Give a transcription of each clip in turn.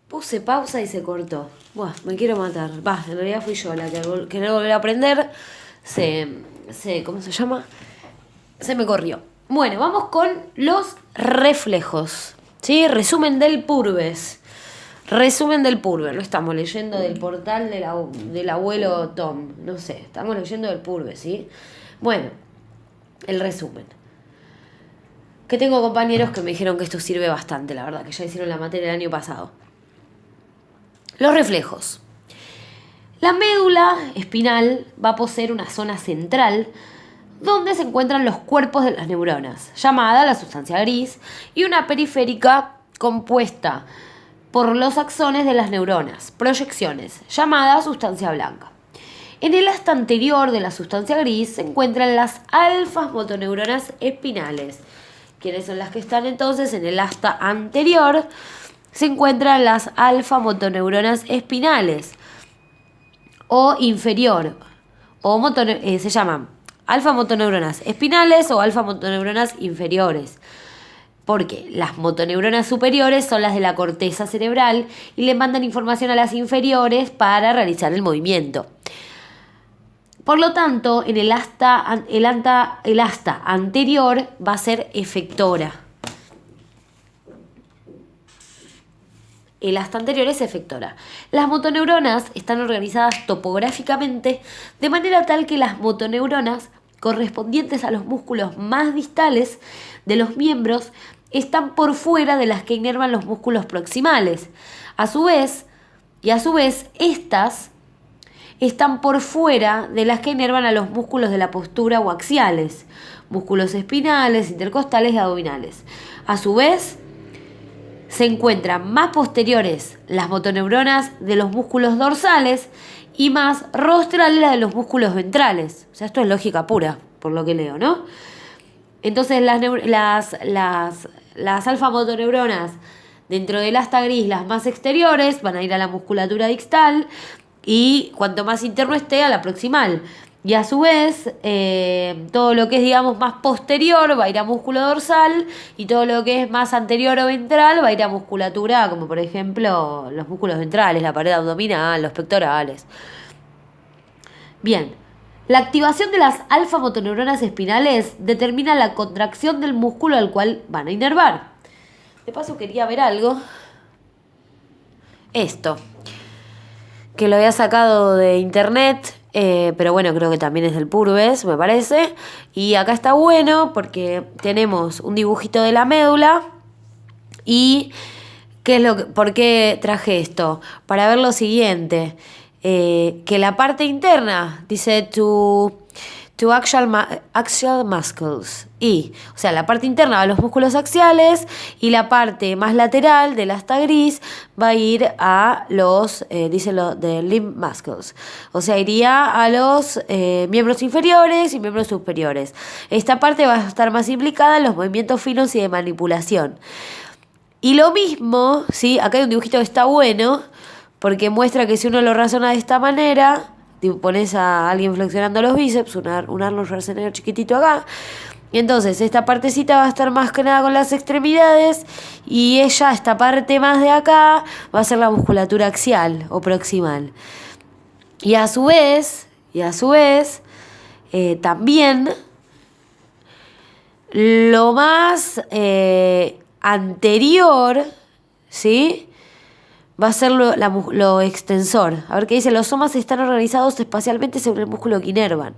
Puse pausa y se cortó. Buah, me quiero matar. Va, en realidad fui yo la que no volví a aprender. ¿Cómo se llama? Se me corrió. Bueno, vamos con los reflejos. ¿Sí? Resumen del Purves. Resumen del Purves. No estamos leyendo del portal del abuelo Tom. No sé, estamos leyendo del Purves, ¿sí? Bueno, el resumen. Que tengo compañeros que me dijeron que esto sirve bastante, la verdad, que ya hicieron la materia el año pasado. Los reflejos. La médula espinal va a poseer una zona central donde se encuentran los cuerpos de las neuronas, llamada la sustancia gris, y una periférica compuesta por los axones de las neuronas, proyecciones, llamada sustancia blanca. En el asta anterior de la sustancia gris se encuentran las alfas motoneuronas espinales. ¿Quiénes son las que están entonces en el asta anterior? Se encuentran las alfa motoneuronas espinales o inferior, o se llaman alfa motoneuronas espinales o alfa motoneuronas inferiores, porque las motoneuronas superiores son las de la corteza cerebral y le mandan información a las inferiores para realizar el movimiento. Por lo tanto, en el asta anterior va a ser efectora. El asta anterior es efectora. Las motoneuronas están organizadas topográficamente de manera tal que las motoneuronas correspondientes a los músculos más distales de los miembros están por fuera de las que inervan los músculos proximales. A su vez, estas están por fuera de las que inervan a los músculos de la postura o axiales, músculos espinales, intercostales y abdominales. A su vez, se encuentran más posteriores las motoneuronas de los músculos dorsales y más rostrales las de los músculos ventrales. O sea, esto es lógica pura, por lo que leo, ¿no? Entonces las alfa motoneuronas dentro del asta gris, las más exteriores, van a ir a la musculatura distal y cuanto más interno esté, a la proximal. Y a su vez, todo lo que es, digamos, más posterior va a ir a músculo dorsal y todo lo que es más anterior o ventral va a ir a musculatura, como por ejemplo los músculos ventrales, la pared abdominal, los pectorales. Bien, la activación de las alfa motoneuronas espinales determina la contracción del músculo al cual van a inervar. De paso quería ver algo. Esto, que lo había sacado de internet. Pero bueno, creo que también es del Purves, me parece. Y acá está bueno porque tenemos un dibujito de la médula. ¿Y por qué traje esto? Para ver lo siguiente. Que la parte interna dice to axial muscles. O sea, la parte interna va a los músculos axiales y la parte más lateral del asta gris va a ir a los, de limb muscles. O sea, iría a los miembros inferiores y miembros superiores. Esta parte va a estar más implicada en los movimientos finos y de manipulación. Y lo mismo, ¿sí? Acá hay un dibujito que está bueno porque muestra que si uno lo razona de esta manera, pones a alguien flexionando los bíceps, un Arnold Schwarzenegger chiquitito acá, y entonces esta partecita va a estar más que nada con las extremidades y esta parte más de acá, va a ser la musculatura axial o proximal. Y a su vez, también lo más anterior, ¿sí?, va a ser lo extensor. A ver qué dice. Los somas están organizados espacialmente según el músculo que inervan.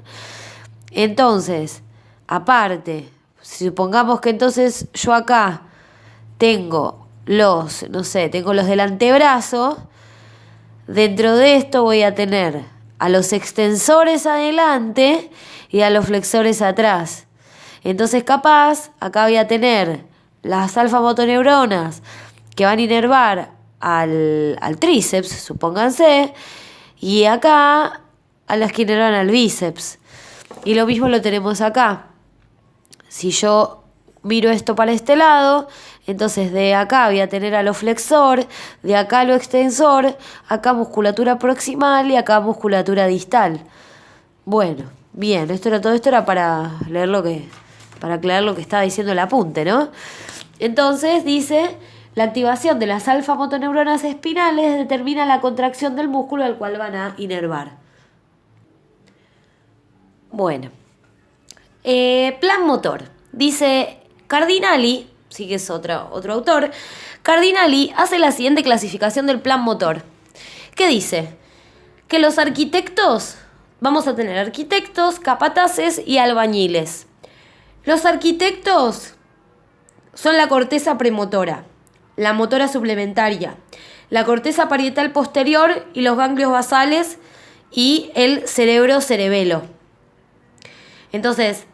Entonces, aparte, si supongamos que entonces yo acá tengo los del antebrazo, dentro de esto voy a tener a los extensores adelante y a los flexores atrás. Entonces, capaz, acá voy a tener las alfa motoneuronas que van a inervar al tríceps, supónganse, y acá a las que inervan al bíceps. Y lo mismo lo tenemos acá. Si yo miro esto para este lado, entonces de acá voy a tener a lo flexor, de acá a lo extensor, acá musculatura proximal y acá musculatura distal. Bueno, bien, todo esto era para aclarar lo que estaba diciendo el apunte, ¿no? Entonces dice, La activación de las alfa-motoneuronas espinales determina la contracción del músculo al cual van a inervar. Bueno. Plan motor. Dice Cardinali, sí que es otro autor, Cardinali hace la siguiente clasificación del plan motor. ¿Qué dice? Que los arquitectos, vamos a tener arquitectos, capataces y albañiles. Los arquitectos son la corteza premotora, la motora suplementaria, la corteza parietal posterior y los ganglios basales y el cerebro cerebelo. Entonces,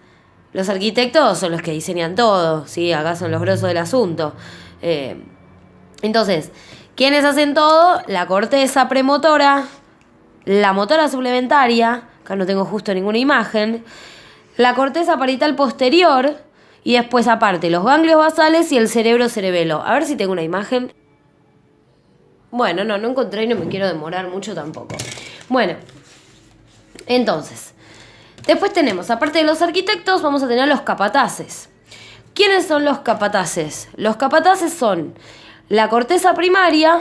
los arquitectos son los que diseñan todo, ¿sí? Acá son los grosos del asunto. Entonces, ¿quiénes hacen todo? La corteza premotora, la motora suplementaria, acá no tengo justo ninguna imagen, la corteza parietal posterior y después aparte los ganglios basales y el cerebro cerebelo. A ver si tengo una imagen. Bueno, no encontré y no me quiero demorar mucho tampoco. Bueno, entonces, después tenemos, aparte de los arquitectos, vamos a tener los capataces. ¿Quiénes son los capataces? Los capataces son la corteza primaria.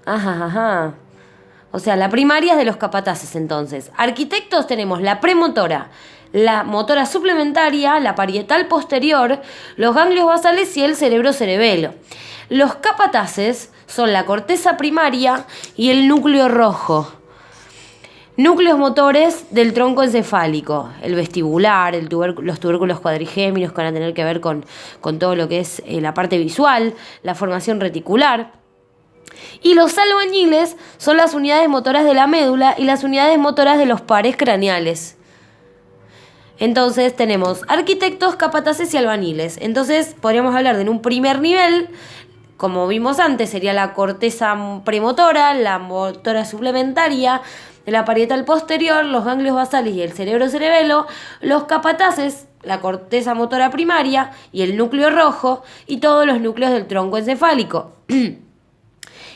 Ajá. O sea, la primaria es de los capataces, entonces. Arquitectos tenemos la premotora, la motora suplementaria, la parietal posterior, los ganglios basales y el cerebro cerebelo. Los capataces son la corteza primaria y el núcleo rojo. Núcleos motores del tronco encefálico, el vestibular, los tubérculos cuadrigéminos que van a tener que ver con todo lo que es la parte visual, la formación reticular. Y los albañiles son las unidades motoras de la médula y las unidades motoras de los pares craneales. Entonces tenemos arquitectos, capataces y albañiles. Entonces podríamos hablar de en un primer nivel, como vimos antes, sería la corteza premotora, la motora suplementaria, la parietal posterior, los ganglios basales y el cerebro cerebelo, los capataces, la corteza motora primaria y el núcleo rojo y todos los núcleos del tronco encefálico.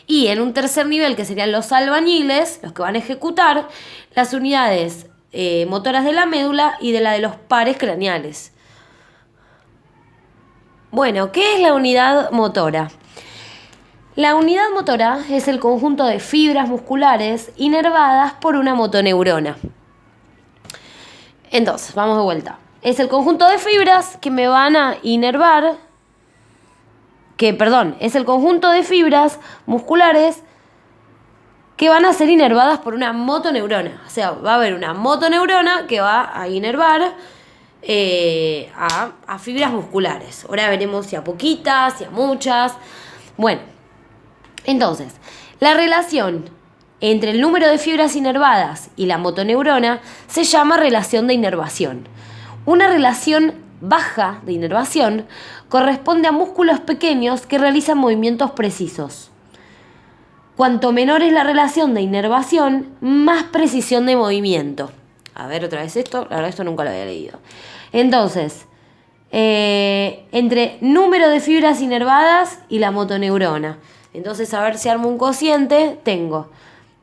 Y en un tercer nivel, que serían los albañiles, los que van a ejecutar las unidades motoras de la médula y de la de los pares craneales. Bueno, ¿qué es la unidad motora? La unidad motora es el conjunto de fibras musculares inervadas por una motoneurona. Entonces, vamos de vuelta. Es el conjunto de fibras que me van a inervar, es el conjunto de fibras musculares que van a ser inervadas por una motoneurona. O sea, va a haber una motoneurona que va a inervar a fibras musculares. Ahora veremos si a poquitas, si a muchas. Bueno, entonces, la relación entre el número de fibras inervadas y la motoneurona se llama relación de inervación. Una relación baja de inervación corresponde a músculos pequeños que realizan movimientos precisos. Cuanto menor es la relación de inervación, más precisión de movimiento. A ver otra vez esto, la verdad esto nunca lo había leído. Entonces, entre número de fibras inervadas y la motoneurona. Entonces, a ver si armo un cociente, tengo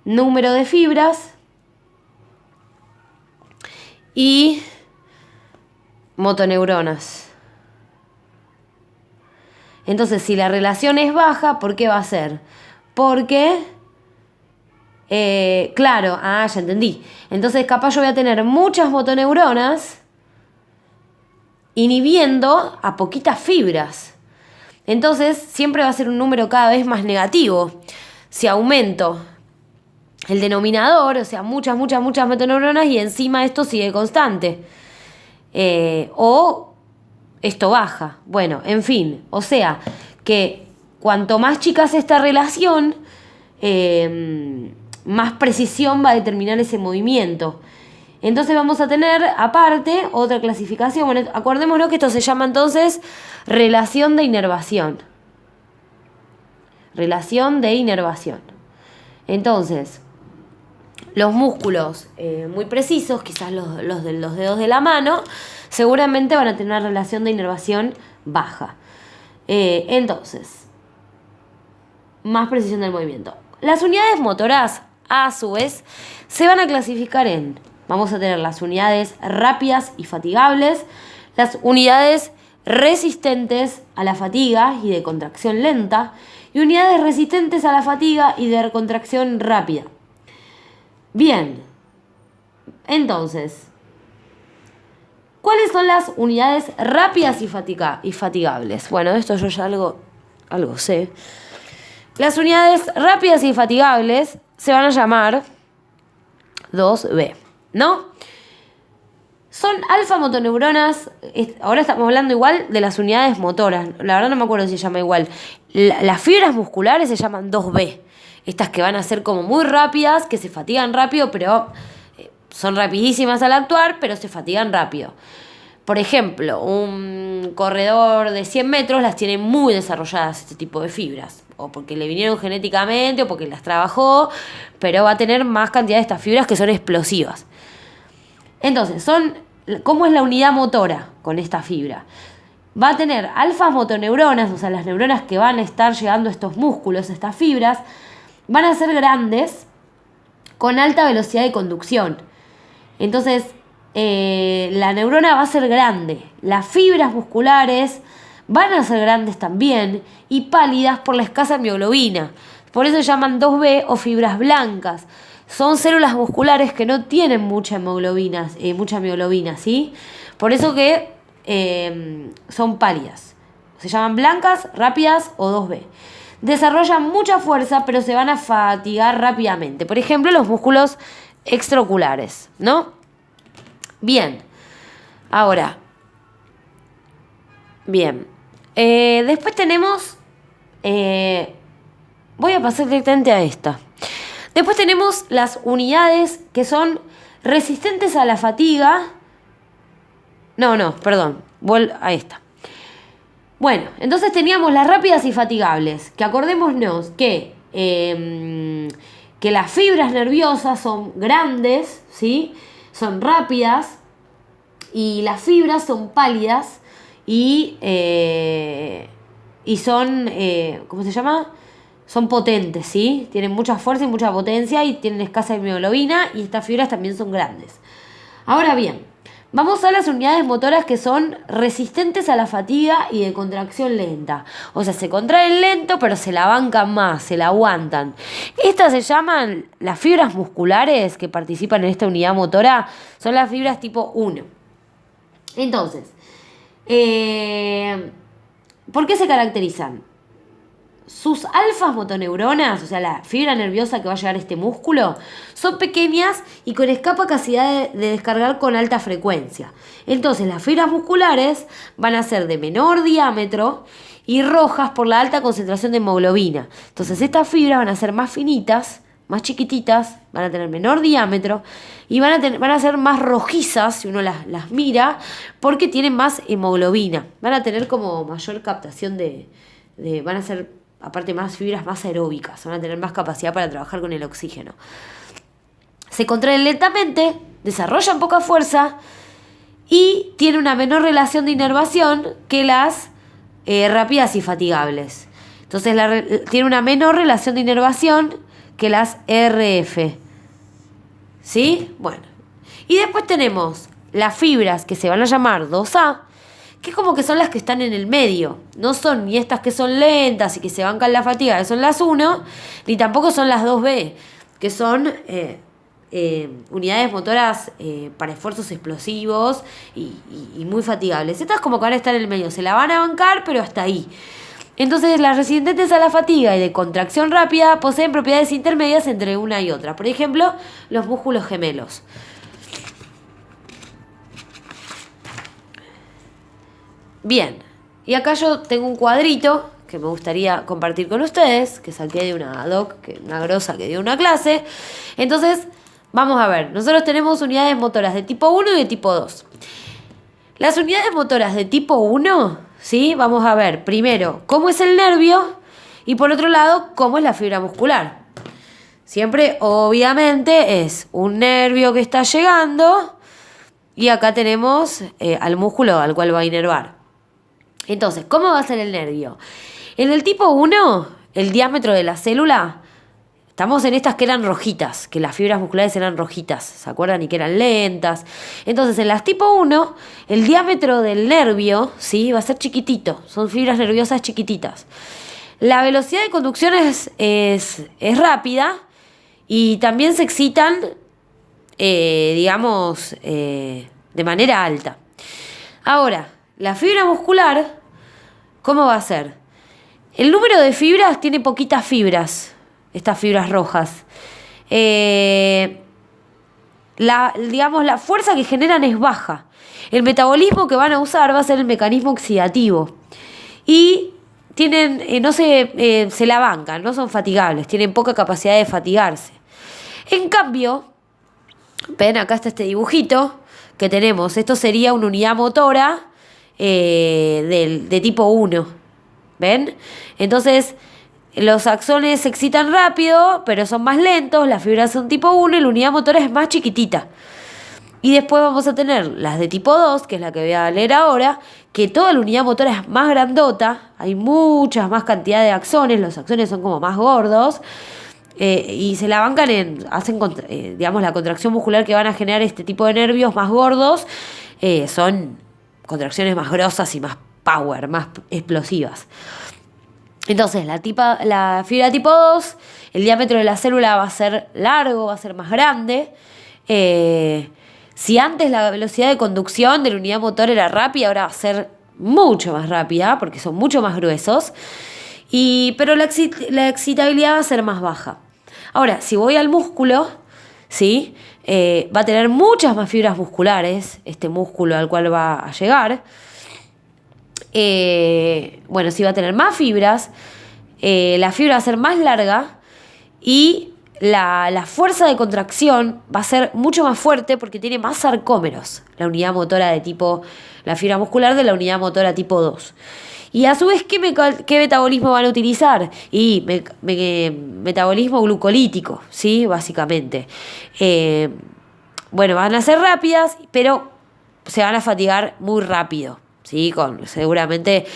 número de fibras y motoneuronas. Entonces, si la relación es baja, ¿por qué va a ser? Porque, ya entendí. Entonces, capaz yo voy a tener muchas motoneuronas inhibiendo a poquitas fibras. Entonces, siempre va a ser un número cada vez más negativo. Si aumento el denominador, o sea, muchas motoneuronas y encima esto sigue constante. O esto baja. Bueno, en fin, o sea, que cuanto más chica es esta relación, más precisión va a determinar ese movimiento. Entonces vamos a tener, aparte, otra clasificación. Bueno, acordémonos que esto se llama entonces relación de inervación. Relación de inervación. Entonces, los músculos muy precisos, quizás los de los dedos de la mano, seguramente van a tener una relación de inervación baja. Entonces, más precisión del movimiento. Las unidades motoras, a su vez, se van a clasificar en... Vamos a tener las unidades rápidas y fatigables, las unidades resistentes a la fatiga y de contracción lenta, y unidades resistentes a la fatiga y de contracción rápida. Bien, entonces, ¿cuáles son las unidades rápidas y fatigables? Bueno, de esto yo ya algo sé. Las unidades rápidas y fatigables se van a llamar 2B, ¿no? Son alfa-motoneuronas. Ahora estamos hablando igual de las unidades motoras. La verdad no me acuerdo si se llama igual. Las fibras musculares se llaman 2B. Estas que van a ser como muy rápidas, que se fatigan rápido, pero son rapidísimas al actuar, pero se fatigan rápido. Por ejemplo, un corredor de 100 metros las tiene muy desarrolladas este tipo de fibras. O porque le vinieron genéticamente o porque las trabajó, pero va a tener más cantidad de estas fibras que son explosivas. Entonces, ¿cómo es la unidad motora con esta fibra? Va a tener alfa-motoneuronas, o sea, las neuronas que van a estar llegando a estos músculos, estas fibras, van a ser grandes con alta velocidad de conducción. Entonces, la neurona va a ser grande, las fibras musculares van a ser grandes también y pálidas por la escasa mioglobina. Por eso se llaman 2B o fibras blancas. Son células musculares que no tienen mucha mioglobina, ¿sí? Por eso que son pálidas. Se llaman blancas, rápidas o 2B. Desarrollan mucha fuerza, pero se van a fatigar rápidamente. Por ejemplo, los músculos extraoculares, ¿no? Bien. Ahora. Bien. Después tenemos... voy a pasar directamente a esta. Después tenemos las unidades que son resistentes a la fatiga. Perdón. Vuelvo a esta. Bueno, entonces teníamos las rápidas y fatigables. Que acordémonos que las fibras nerviosas son grandes, ¿sí? Son rápidas. Y las fibras son pálidas. Y son... ¿cómo se llama? Son potentes, ¿sí? Tienen mucha fuerza y mucha potencia y tienen escasa hemoglobina y estas fibras también son grandes. Ahora bien, vamos a las unidades motoras que son resistentes a la fatiga y de contracción lenta. O sea, se contraen lento, pero se la bancan más, se la aguantan. Estas se llaman las fibras musculares que participan en esta unidad motora, son las fibras tipo 1. Entonces, ¿por qué se caracterizan? Sus alfa-motoneuronas, o sea, la fibra nerviosa que va a llegar a este músculo, son pequeñas y con escasa capacidad de descargar con alta frecuencia. Entonces, las fibras musculares van a ser de menor diámetro y rojas por la alta concentración de hemoglobina. Entonces, estas fibras van a ser más finitas, más chiquititas, van a tener menor diámetro y van a ser más rojizas si uno las mira porque tienen más hemoglobina. Van a tener como mayor captación van a ser... aparte más fibras más aeróbicas, van a tener más capacidad para trabajar con el oxígeno. Se contraen lentamente, desarrollan poca fuerza y tienen una menor relación de inervación que las rápidas y fatigables. Entonces tiene una menor relación de inervación que las RF. ¿Sí? Bueno. Y después tenemos las fibras que se van a llamar 2A, que es como que son las que están en el medio. No son ni estas que son lentas y que se bancan la fatiga, que son las 1, ni tampoco son las 2B, que son unidades motoras para esfuerzos explosivos y muy fatigables. Estas como que van a estar en el medio, se la van a bancar, pero hasta ahí. Entonces, las resistentes a la fatiga y de contracción rápida poseen propiedades intermedias entre una y otra. Por ejemplo, los músculos gemelos. Bien, y acá yo tengo un cuadrito que me gustaría compartir con ustedes, que saqué de una una grosa que dio una clase. Entonces, vamos a ver, nosotros tenemos unidades motoras de tipo 1 y de tipo 2. Las unidades motoras de tipo 1, ¿sí? Vamos a ver primero cómo es el nervio y por otro lado cómo es la fibra muscular. Siempre, obviamente, es un nervio que está llegando y acá tenemos al músculo al cual va a inervar. Entonces, ¿cómo va a ser el nervio? En el tipo 1, el diámetro de la célula Estamos en estas que eran rojitas, que las fibras musculares eran rojitas, ¿se acuerdan? Y que eran lentas. Entonces, en las tipo 1, el diámetro del nervio, ¿sí? Va a ser chiquitito, son fibras nerviosas chiquititas. La velocidad de conducción es rápida y también se excitan, digamos, de manera alta. Ahora, la fibra muscular, ¿cómo va a ser? El número de fibras tiene poquitas fibras. Estas fibras rojas. La fuerza que generan es baja. El metabolismo que van a usar va a ser el mecanismo oxidativo. Y tienen, se la bancan, no son fatigables, tienen poca capacidad de fatigarse. En cambio, ven, acá está este dibujito que tenemos. Esto sería una unidad motora de tipo 1. ¿Ven? Entonces, los axones se excitan rápido, pero son más lentos, las fibras son tipo 1 y la unidad motora es más chiquitita. Y después vamos a tener las de tipo 2, que es la que voy a leer ahora, que toda la unidad motora es más grandota, hay muchas más cantidad de axones, los axones son como más gordos, y se la bancan hacen digamos, la contracción muscular que van a generar este tipo de nervios más gordos, son contracciones más grosas y más power, más explosivas. Entonces, la fibra tipo 2, el diámetro de la célula va a ser largo, va a ser más grande. Si antes la velocidad de conducción de la unidad motor era rápida, ahora va a ser mucho más rápida, porque son mucho más gruesos. Pero la excitabilidad va a ser más baja. Ahora, si voy al músculo, ¿sí? Va a tener muchas más fibras musculares, este músculo al cual va a llegar. Sí va a tener más fibras, la fibra va a ser más larga y la fuerza de contracción va a ser mucho más fuerte porque tiene más sarcómeros, la unidad motora la fibra muscular de la unidad motora tipo 2. Y a su vez, ¿qué metabolismo van a utilizar? Metabolismo glucolítico, ¿sí? Básicamente. Van a ser rápidas, pero se van a fatigar muy rápido. ¿Sí? Con seguramente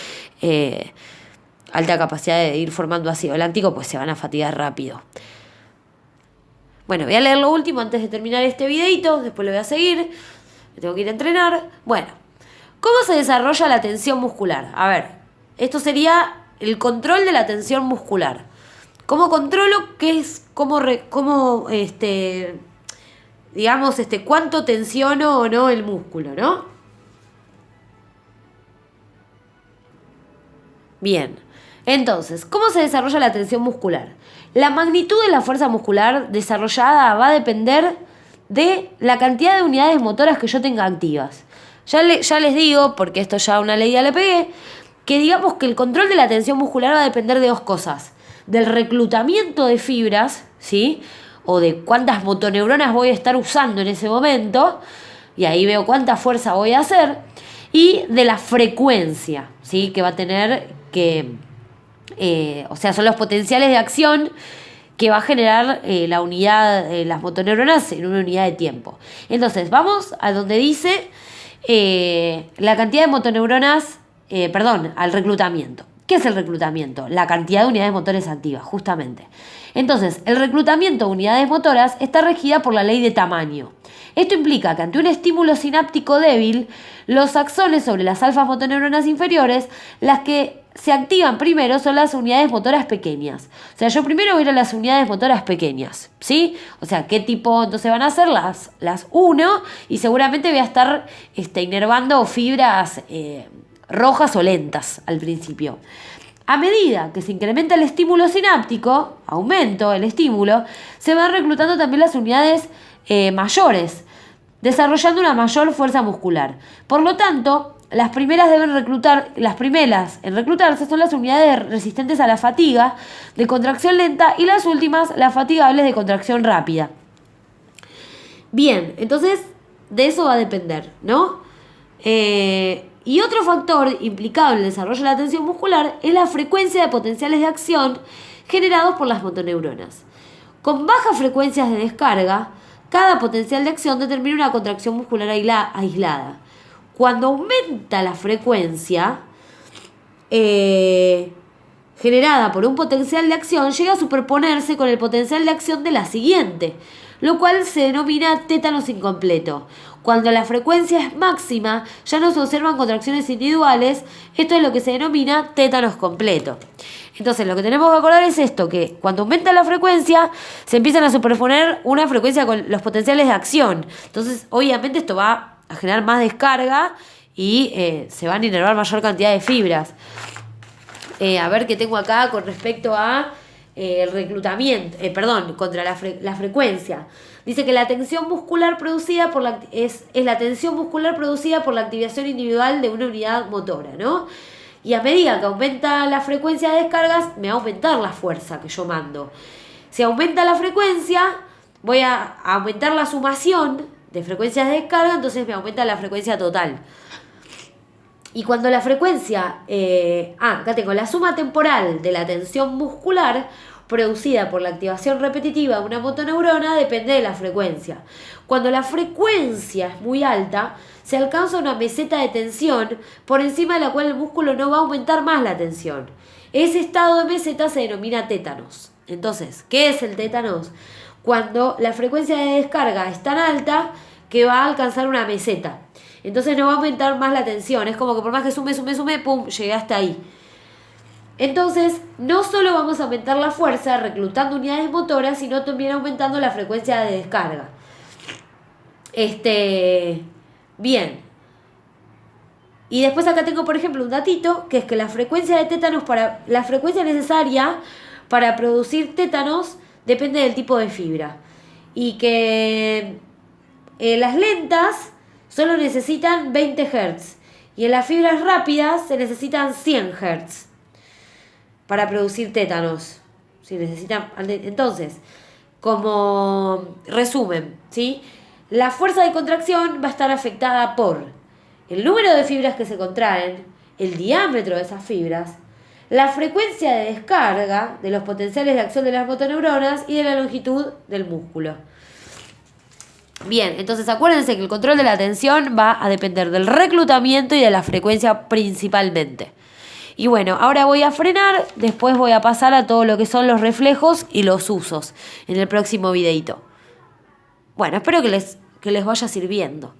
alta capacidad de ir formando ácido láctico, pues se van a fatigar rápido. Bueno, voy a leer lo último antes de terminar este videito, después lo voy a seguir, me tengo que ir a entrenar. Bueno, ¿cómo se desarrolla la tensión muscular? A ver, esto sería el control de la tensión muscular. ¿Cómo controlo qué es, cuánto tensiono o no el músculo, ¿no? Bien, entonces, ¿cómo se desarrolla la tensión muscular? La magnitud de la fuerza muscular desarrollada va a depender de la cantidad de unidades motoras que yo tenga activas. Ya les digo, porque esto ya una ley ya le pegué, que digamos que el control de la tensión muscular va a depender de dos cosas. Del reclutamiento de fibras, ¿sí? O de cuántas motoneuronas voy a estar usando en ese momento, y ahí veo cuánta fuerza voy a hacer, y de la frecuencia, ¿sí? Que va a tener son los potenciales de acción que va a generar la unidad, las motoneuronas en una unidad de tiempo. Entonces, vamos a donde dice la cantidad de motoneuronas, al reclutamiento. ¿Qué es el reclutamiento? La cantidad de unidades motores activas, justamente. Entonces, el reclutamiento de unidades motoras está regida por la ley de tamaño. Esto implica que ante un estímulo sináptico débil, los axones sobre las alfa motoneuronas inferiores, las que se activan primero son las unidades motoras pequeñas. O sea, yo primero voy a ir a las unidades motoras pequeñas, ¿sí? O sea, ¿qué tipo entonces van a ser? Las 1, y seguramente voy a estar inervando fibras rojas o lentas al principio. A medida que se incrementa el estímulo sináptico, aumento el estímulo, se van reclutando también las unidades mayores, desarrollando una mayor fuerza muscular. Por lo tanto, las primeras en reclutarse son las unidades resistentes a la fatiga de contracción lenta y las últimas, las fatigables de contracción rápida. Bien, entonces de eso va a depender, ¿no? Y otro factor implicado en el desarrollo de la tensión muscular es la frecuencia de potenciales de acción generados por las motoneuronas. Con bajas frecuencias de descarga, cada potencial de acción determina una contracción muscular aislada. Cuando aumenta la frecuencia, generada por un potencial de acción llega a superponerse con el potencial de acción de la siguiente, lo cual se denomina tétanos incompleto. Cuando la frecuencia es máxima, ya no se observan contracciones individuales, esto es lo que se denomina tétanos completo. Entonces, lo que tenemos que acordar es esto, que cuando aumenta la frecuencia, se empiezan a superponer una frecuencia con los potenciales de acción. Entonces, obviamente esto va a generar más descarga y se van a inervar mayor cantidad de fibras. A ver qué tengo acá con respecto a el reclutamiento, contra la frecuencia. Dice que la tensión muscular producida por es la tensión muscular producida por la activación individual de una unidad motora, ¿no? Y a medida que aumenta la frecuencia de descargas, me va a aumentar la fuerza que yo mando. Si aumenta la frecuencia, voy a aumentar la sumación de frecuencias de descarga, entonces me aumenta la frecuencia total. Y cuando la frecuencia, acá tengo la suma temporal de la tensión muscular producida por la activación repetitiva de una motoneurona depende de la frecuencia. Cuando la frecuencia es muy alta, se alcanza una meseta de tensión por encima de la cual el músculo no va a aumentar más la tensión. Ese estado de meseta se denomina tétanos. Entonces, ¿qué es el tétanos? Cuando la frecuencia de descarga es tan alta que va a alcanzar una meseta. Entonces no va a aumentar más la tensión. Es como que por más que sume, pum, llegué hasta ahí. Entonces, no solo vamos a aumentar la fuerza reclutando unidades motoras, sino también aumentando la frecuencia de descarga. Bien. Y después acá tengo, por ejemplo, un datito, que es que la frecuencia de tétanos la frecuencia necesaria para producir tétanos depende del tipo de fibra. Y que las lentas solo necesitan 20 Hz. Y en las fibras rápidas se necesitan 100 Hz para producir tétanos. Entonces, como resumen, ¿sí? La fuerza de contracción va a estar afectada por el número de fibras que se contraen, el diámetro de esas fibras, la frecuencia de descarga de los potenciales de acción de las motoneuronas y de la longitud del músculo. Bien, entonces acuérdense que el control de la tensión va a depender del reclutamiento y de la frecuencia principalmente. Y bueno, ahora voy a frenar, después voy a pasar a todo lo que son los reflejos y los usos en el próximo videito. Bueno, espero que les vaya sirviendo.